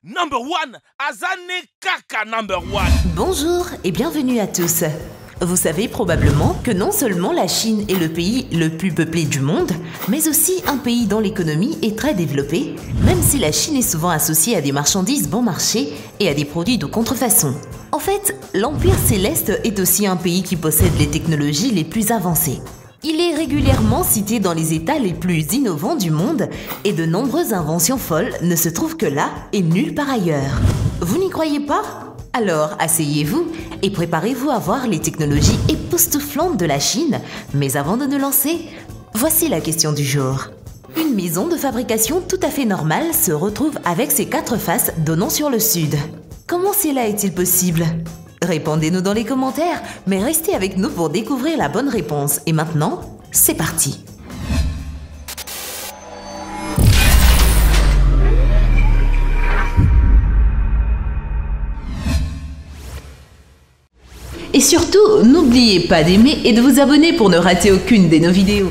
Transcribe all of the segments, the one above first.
Number one, Azane Kaka number one. Bonjour et bienvenue à tous. Vous savez probablement que non seulement la Chine est le pays le plus peuplé du monde, mais aussi un pays dont l'économie est très développée, même si la Chine est souvent associée à des marchandises bon marché et à des produits de contrefaçon. En fait, l'Empire Céleste est aussi un pays qui possède les technologies les plus avancées. Il est régulièrement cité dans les États les plus innovants du monde et de nombreuses inventions folles ne se trouvent que là et nulle part ailleurs. Vous n'y croyez pas ? Alors asseyez-vous et préparez-vous à voir les technologies époustouflantes de la Chine. Mais avant de nous lancer, voici la question du jour. Une maison de fabrication tout à fait normale se retrouve avec ses 4 faces donnant sur le sud. Comment cela est-il possible ? Répondez-nous dans les commentaires, mais restez avec nous pour découvrir la bonne réponse. Et maintenant, c'est parti! Et surtout, n'oubliez pas d'aimer et de vous abonner pour ne rater aucune de nos vidéos.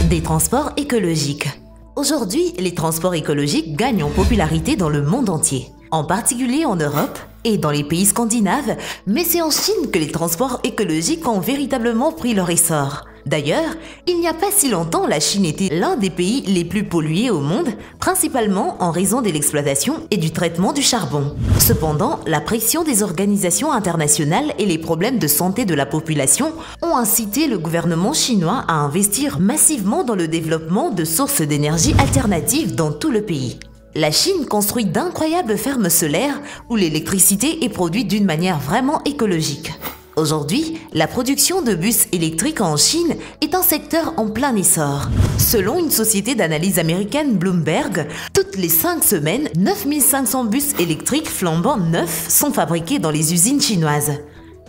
Des transports écologiques. Aujourd'hui, les transports écologiques gagnent en popularité dans le monde entier, en particulier en Europe et dans les pays scandinaves, mais c'est en Chine que les transports écologiques ont véritablement pris leur essor. D'ailleurs, il n'y a pas si longtemps, la Chine était l'un des pays les plus pollués au monde, principalement en raison de l'exploitation et du traitement du charbon. Cependant, la pression des organisations internationales et les problèmes de santé de la population ont incité le gouvernement chinois à investir massivement dans le développement de sources d'énergie alternatives dans tout le pays. La Chine construit d'incroyables fermes solaires où l'électricité est produite d'une manière vraiment écologique. Aujourd'hui, la production de bus électriques en Chine est un secteur en plein essor. Selon une société d'analyse américaine Bloomberg, toutes les 5 semaines, 9500 bus électriques flambant neufs sont fabriqués dans les usines chinoises.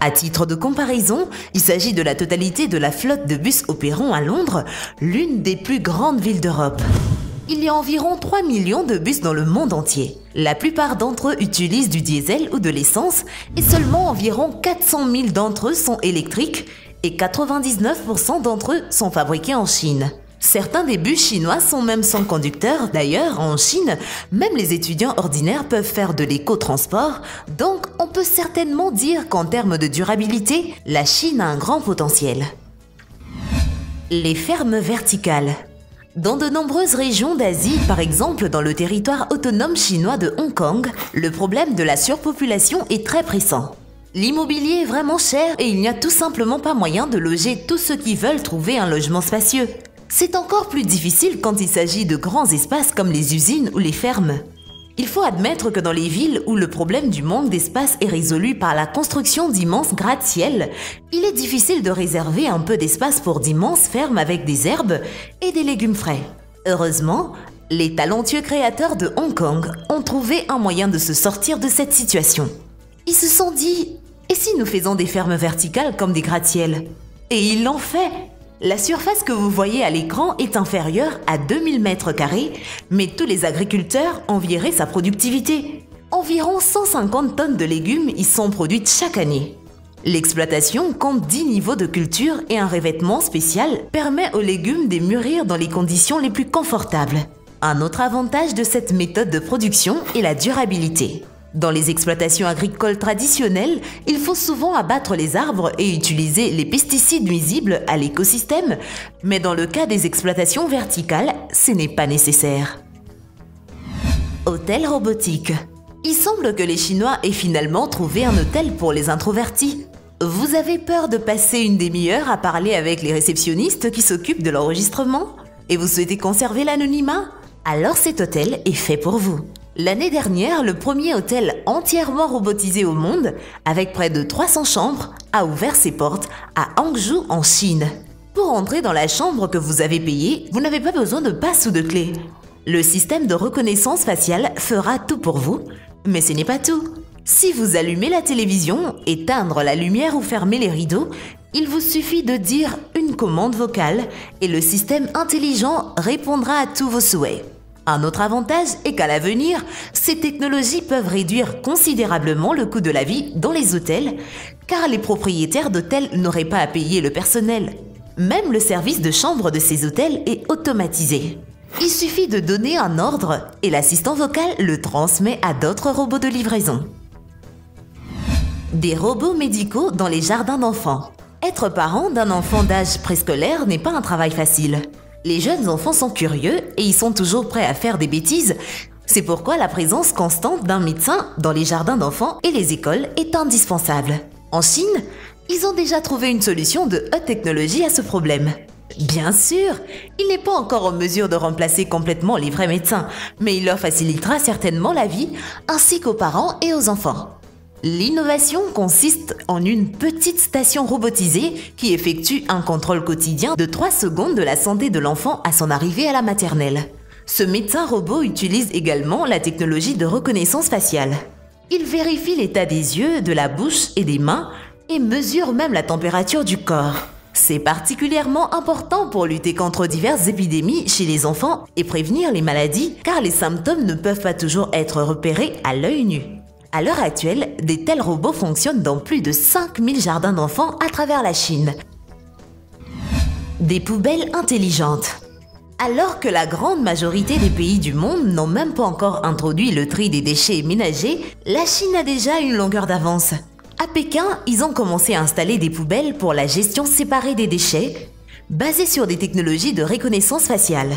À titre de comparaison, il s'agit de la totalité de la flotte de bus opérant à Londres, l'une des plus grandes villes d'Europe. Il y a environ 3 millions de bus dans le monde entier. La plupart d'entre eux utilisent du diesel ou de l'essence et seulement environ 400 000 d'entre eux sont électriques et 99% d'entre eux sont fabriqués en Chine. Certains des bus chinois sont même sans conducteur. D'ailleurs, en Chine, même les étudiants ordinaires peuvent faire de l'éco-transport, donc on peut certainement dire qu'en termes de durabilité, la Chine a un grand potentiel. Les fermes verticales. Dans de nombreuses régions d'Asie, par exemple dans le territoire autonome chinois de Hong Kong, le problème de la surpopulation est très pressant. L'immobilier est vraiment cher et il n'y a tout simplement pas moyen de loger tous ceux qui veulent trouver un logement spacieux. C'est encore plus difficile quand il s'agit de grands espaces comme les usines ou les fermes. Il faut admettre que dans les villes où le problème du manque d'espace est résolu par la construction d'immenses gratte-ciel, il est difficile de réserver un peu d'espace pour d'immenses fermes avec des herbes et des légumes frais. Heureusement, les talentueux créateurs de Hong Kong ont trouvé un moyen de se sortir de cette situation. Ils se sont dit « Et si nous faisons des fermes verticales comme des gratte-ciel » Et ils l'ont fait. La surface que vous voyez à l'écran est inférieure à 2000 m², mais tous les agriculteurs envieraient sa productivité. Environ 150 tonnes de légumes y sont produites chaque année. L'exploitation compte 10 niveaux de culture et un revêtement spécial permet aux légumes de mûrir dans les conditions les plus confortables. Un autre avantage de cette méthode de production est la durabilité. Dans les exploitations agricoles traditionnelles, il faut souvent abattre les arbres et utiliser les pesticides nuisibles à l'écosystème, mais dans le cas des exploitations verticales, ce n'est pas nécessaire. Hôtel robotique. Il semble que les Chinois aient finalement trouvé un hôtel pour les introvertis. Vous avez peur de passer une demi-heure à parler avec les réceptionnistes qui s'occupent de l'enregistrement? Et vous souhaitez conserver l'anonymat? Alors cet hôtel est fait pour vous. L'année dernière, le premier hôtel entièrement robotisé au monde, avec près de 300 chambres, a ouvert ses portes à Hangzhou en Chine. Pour entrer dans la chambre que vous avez payée, vous n'avez pas besoin de passe ou de clé. Le système de reconnaissance faciale fera tout pour vous, mais ce n'est pas tout. Si vous allumez la télévision, éteindre la lumière ou fermer les rideaux, il vous suffit de dire une commande vocale et le système intelligent répondra à tous vos souhaits. Un autre avantage est qu'à l'avenir, ces technologies peuvent réduire considérablement le coût de la vie dans les hôtels, car les propriétaires d'hôtels n'auraient pas à payer le personnel. Même le service de chambre de ces hôtels est automatisé. Il suffit de donner un ordre et l'assistant vocal le transmet à d'autres robots de livraison. Des robots médicaux dans les jardins d'enfants. Être parent d'un enfant d'âge préscolaire n'est pas un travail facile. Les jeunes enfants sont curieux et ils sont toujours prêts à faire des bêtises. C'est pourquoi la présence constante d'un médecin dans les jardins d'enfants et les écoles est indispensable. En Chine, ils ont déjà trouvé une solution de haute technologie à ce problème. Bien sûr, il n'est pas encore en mesure de remplacer complètement les vrais médecins, mais il leur facilitera certainement la vie, ainsi qu'aux parents et aux enfants. L'innovation consiste en une petite station robotisée qui effectue un contrôle quotidien de 3 secondes de la santé de l'enfant à son arrivée à la maternelle. Ce médecin robot utilise également la technologie de reconnaissance faciale. Il vérifie l'état des yeux, de la bouche et des mains et mesure même la température du corps. C'est particulièrement important pour lutter contre diverses épidémies chez les enfants et prévenir les maladies car les symptômes ne peuvent pas toujours être repérés à l'œil nu. À l'heure actuelle, des tels robots fonctionnent dans plus de 5000 jardins d'enfants à travers la Chine. Des poubelles intelligentes. Alors que la grande majorité des pays du monde n'ont même pas encore introduit le tri des déchets ménagers, la Chine a déjà une longueur d'avance. À Pékin, ils ont commencé à installer des poubelles pour la gestion séparée des déchets, basées sur des technologies de reconnaissance faciale.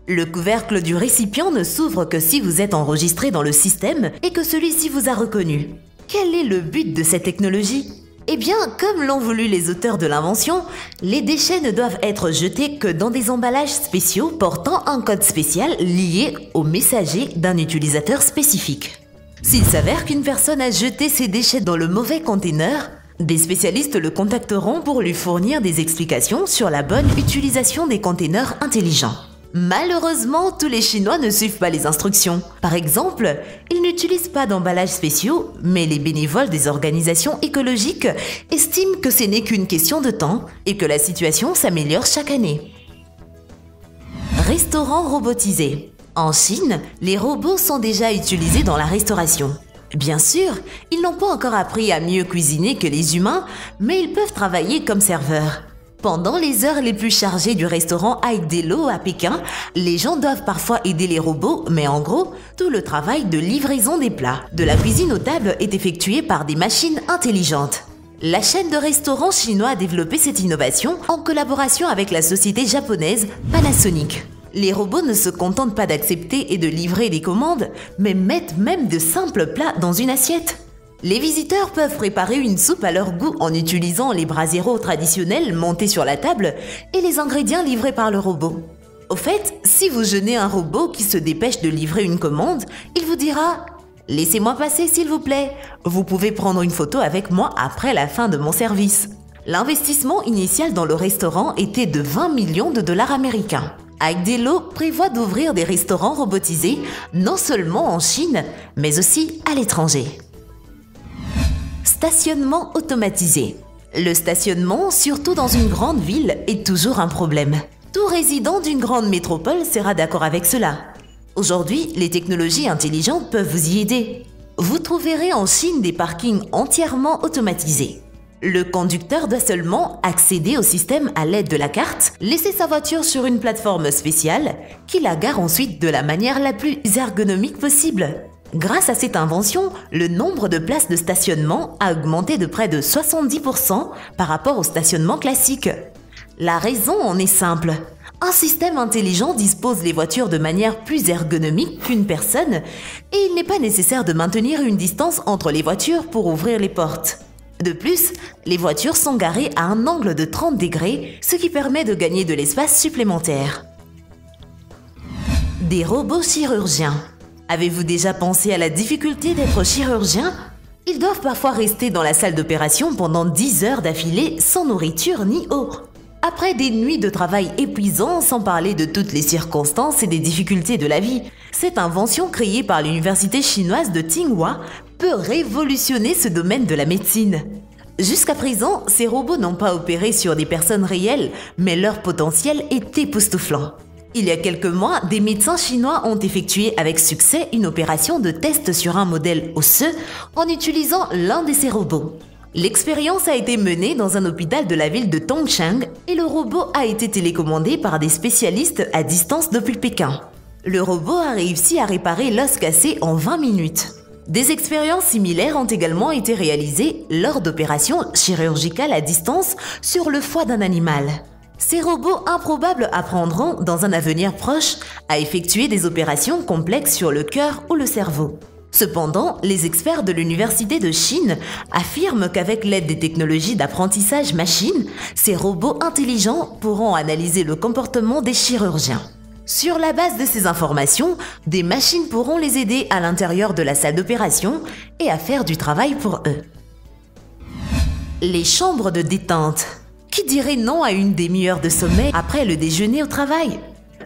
Le couvercle du récipient ne s'ouvre que si vous êtes enregistré dans le système et que celui-ci vous a reconnu. Quel est le but de cette technologie ? Eh bien, comme l'ont voulu les auteurs de l'invention, les déchets ne doivent être jetés que dans des emballages spéciaux portant un code spécial lié au messager d'un utilisateur spécifique. S'il s'avère qu'une personne a jeté ses déchets dans le mauvais conteneur, des spécialistes le contacteront pour lui fournir des explications sur la bonne utilisation des conteneurs intelligents. Malheureusement, tous les Chinois ne suivent pas les instructions. Par exemple, ils n'utilisent pas d'emballages spéciaux, mais les bénévoles des organisations écologiques estiment que ce n'est qu'une question de temps et que la situation s'améliore chaque année. Restaurants robotisés. En Chine, les robots sont déjà utilisés dans la restauration. Bien sûr, ils n'ont pas encore appris à mieux cuisiner que les humains, mais ils peuvent travailler comme serveurs. Pendant les heures les plus chargées du restaurant Aigdelo à Pékin, les gens doivent parfois aider les robots, mais en gros, tout le travail de livraison des plats, de la cuisine aux tables est effectué par des machines intelligentes. La chaîne de restaurants chinois a développé cette innovation en collaboration avec la société japonaise Panasonic. Les robots ne se contentent pas d'accepter et de livrer des commandes, mais mettent même de simples plats dans une assiette. Les visiteurs peuvent préparer une soupe à leur goût en utilisant les braseros traditionnels montés sur la table et les ingrédients livrés par le robot. Au fait, si vous gênez un robot qui se dépêche de livrer une commande, il vous dira « Laissez-moi passer s'il vous plaît, vous pouvez prendre une photo avec moi après la fin de mon service ». L'investissement initial dans le restaurant était de 20 millions de dollars américains. Aigdelo prévoit d'ouvrir des restaurants robotisés non seulement en Chine, mais aussi à l'étranger. Stationnement automatisé. Le stationnement, surtout dans une grande ville, est toujours un problème. Tout résident d'une grande métropole sera d'accord avec cela. Aujourd'hui, les technologies intelligentes peuvent vous y aider. Vous trouverez en Chine des parkings entièrement automatisés. Le conducteur doit seulement accéder au système à l'aide de la carte, laisser sa voiture sur une plateforme spéciale, qui la gare ensuite de la manière la plus ergonomique possible. Grâce à cette invention, le nombre de places de stationnement a augmenté de près de 70% par rapport au stationnement classique. La raison en est simple. Un système intelligent dispose les voitures de manière plus ergonomique qu'une personne et il n'est pas nécessaire de maintenir une distance entre les voitures pour ouvrir les portes. De plus, les voitures sont garées à un angle de 30 degrés, ce qui permet de gagner de l'espace supplémentaire. Des robots chirurgiens. Avez-vous déjà pensé à la difficulté d'être chirurgien ? Ils doivent parfois rester dans la salle d'opération pendant 10 heures d'affilée sans nourriture ni eau. Après des nuits de travail épuisants, sans parler de toutes les circonstances et des difficultés de la vie, cette invention créée par l'université chinoise de Tsinghua peut révolutionner ce domaine de la médecine. Jusqu'à présent, ces robots n'ont pas opéré sur des personnes réelles, mais leur potentiel est époustouflant. Il y a quelques mois, des médecins chinois ont effectué avec succès une opération de test sur un modèle osseux en utilisant l'un de ces robots. L'expérience a été menée dans un hôpital de la ville de Tongcheng et le robot a été télécommandé par des spécialistes à distance depuis Pékin. Le robot a réussi à réparer l'os cassé en 20 minutes. Des expériences similaires ont également été réalisées lors d'opérations chirurgicales à distance sur le foie d'un animal. Ces robots improbables apprendront, dans un avenir proche, à effectuer des opérations complexes sur le cœur ou le cerveau. Cependant, les experts de l'Université de Chine affirment qu'avec l'aide des technologies d'apprentissage machine, ces robots intelligents pourront analyser le comportement des chirurgiens. Sur la base de ces informations, des machines pourront les aider à l'intérieur de la salle d'opération et à faire du travail pour eux. Les chambres de détente. Qui dirait non à une demi-heure de sommeil après le déjeuner au travail?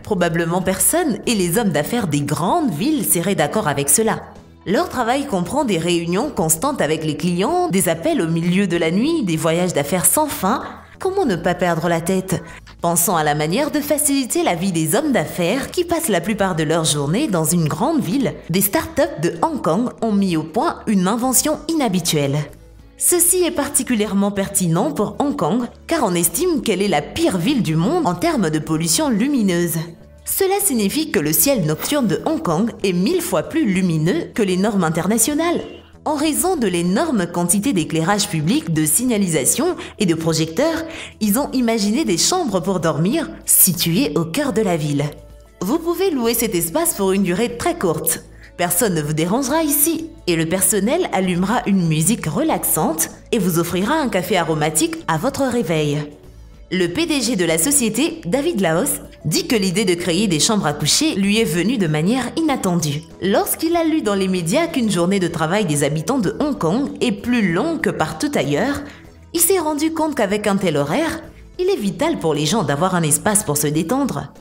Probablement personne, et les hommes d'affaires des grandes villes seraient d'accord avec cela. Leur travail comprend des réunions constantes avec les clients, des appels au milieu de la nuit, des voyages d'affaires sans fin. Comment ne pas perdre la tête? Pensons à la manière de faciliter la vie des hommes d'affaires qui passent la plupart de leur journée dans une grande ville. Des startups de Hong Kong ont mis au point une invention inhabituelle. Ceci est particulièrement pertinent pour Hong Kong car on estime qu'elle est la pire ville du monde en termes de pollution lumineuse. Cela signifie que le ciel nocturne de Hong Kong est 1000 fois plus lumineux que les normes internationales. En raison de l'énorme quantité d'éclairage public, de signalisation et de projecteurs, ils ont imaginé des chambres pour dormir situées au cœur de la ville. Vous pouvez louer cet espace pour une durée très courte. Personne ne vous dérangera ici et le personnel allumera une musique relaxante et vous offrira un café aromatique à votre réveil. Le PDG de la société, David Laos, dit que l'idée de créer des chambres à coucher lui est venue de manière inattendue. Lorsqu'il a lu dans les médias qu'une journée de travail des habitants de Hong Kong est plus longue que partout ailleurs, il s'est rendu compte qu'avec un tel horaire, il est vital pour les gens d'avoir un espace pour se détendre.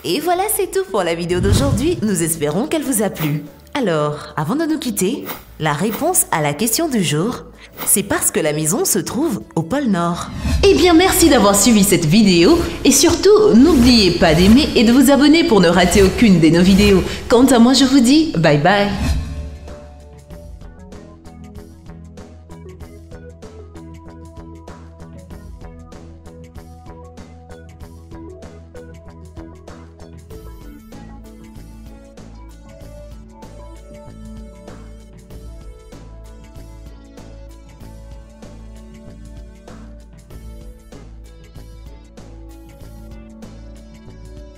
Et voilà, c'est tout pour la vidéo d'aujourd'hui. Nous espérons qu'elle vous a plu. Alors, avant de nous quitter, la réponse à la question du jour, c'est parce que la maison se trouve au pôle Nord. Eh bien, merci d'avoir suivi cette vidéo et surtout, n'oubliez pas d'aimer et de vous abonner pour ne rater aucune de nos vidéos. Quant à moi, je vous dis bye bye.